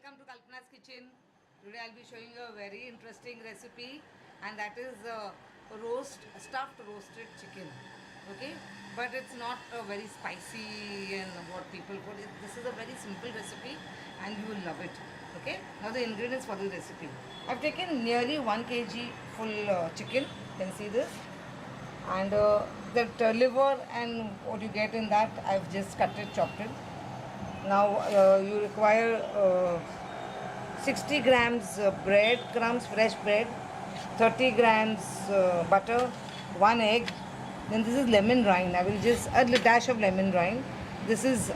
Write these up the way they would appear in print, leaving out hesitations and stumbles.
welcome to Kalpana's Kitchen. Today I'll be showing you a very interesting recipe, and that is stuffed roasted chicken. Okay, but it's not very spicy and what people put. This is a very simple recipe and you will love it. Okay, now the ingredients for the recipe. I've taken nearly 1 kg full chicken. You can see this, and that liver and what you get in that I've just cut it, chopped it. Now you require 60 grams bread crumbs, fresh bread, 30 grams butter, 1 egg. Then this is lemon rind. I will just add a dash of lemon rind. This is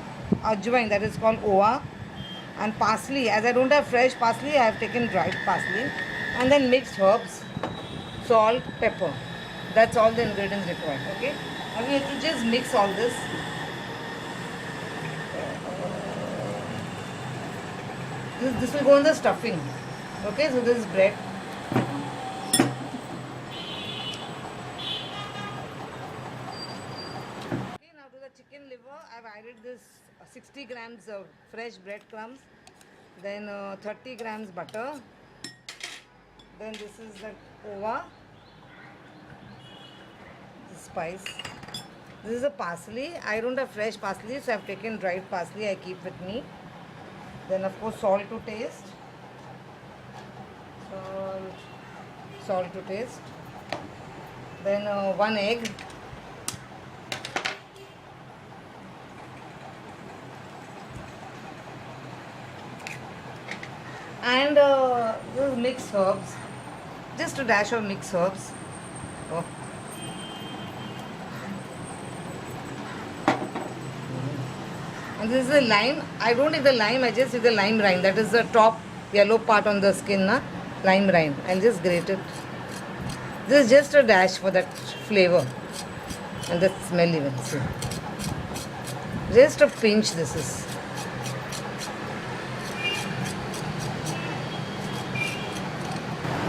ajwain, that is called oa, and parsley. As I don't have fresh parsley, I have taken dried parsley, and then mixed herbs, salt, pepper. That's all the ingredients required. Okay. Now we have to just mix all this. This will go in the stuffing. Okay, so this is bread. Okay, now to the chicken liver, I've added this 60 grams of fresh breadcrumbs, then 30 grams butter, then this is the oa, the spice. This is a parsley. I don't have fresh parsley, so I've taken dried parsley. I keep with me. Then of course salt to taste. Salt to taste. Then 1 egg. And this is mixed herbs. Just a dash of mixed herbs. Oh. And this is the lime. I don't eat the lime, I just eat the lime rind. That is the top yellow part on the skin, na? Lime rind. I'll just grate it. This is just a dash for that flavor and the smell even. See. Just a pinch this is.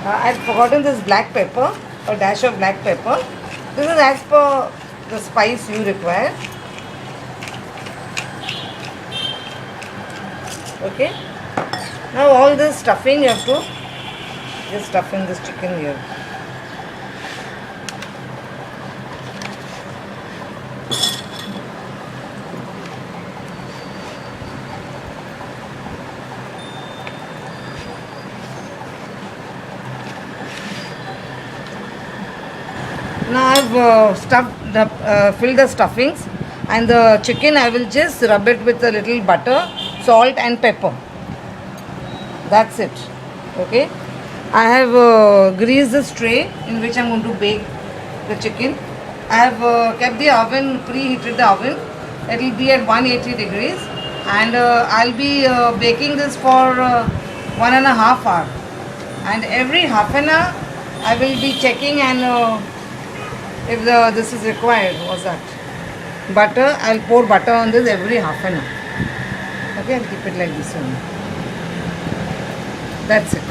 I've forgotten this black pepper, a dash of black pepper. This is as per the spice you require. Okay, now all this stuffing you have to just stuff in this chicken here. Now I've filled the stuffings, and the chicken I will just rub it with a little butter, salt and pepper. That's it. Okay, I have greased this tray in which I'm going to bake the chicken. I have kept the oven, preheated the oven. It will be at 180 degrees, and I'll be baking this for 1.5 hours. And every half an hour I will be checking, and if this is required, what's that? Butter. I'll pour butter on this every half an hour. Okay, I'll keep it like this one. That's it.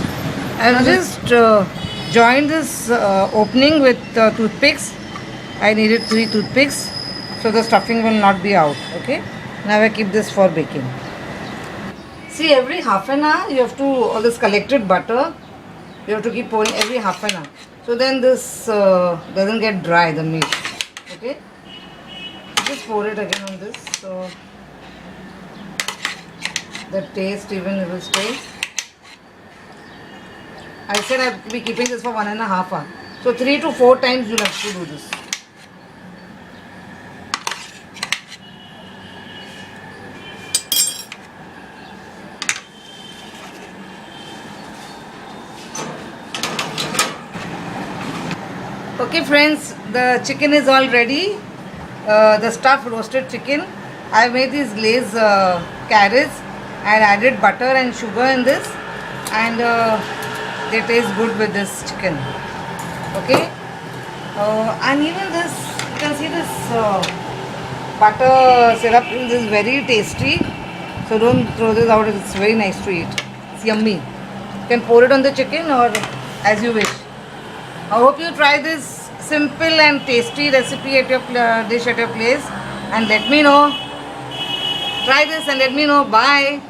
I'll just join this opening with toothpicks. I needed 3 toothpicks, so the stuffing will not be out. Okay. Now I keep this for baking. See, every half an hour you have to, all this collected butter, you have to keep pouring every half an hour. So then this doesn't get dry, the meat. Okay. Just pour it again on this. So the taste even will stay. I said I'll be keeping this for 1.5 hours. So 3 to 4 times you'll have to do this. Okay friends, the chicken is all ready. The stuffed roasted chicken. I made these glazed carrots. I added butter and sugar in this, and they taste good with this chicken. Okay, and even this, you can see this butter syrup. This is very tasty. So don't throw this out. It's very nice to eat. It's yummy. You can pour it on the chicken or as you wish. I hope you try this simple and tasty recipe at your dish at your place, and let me know. Try this and let me know. Bye.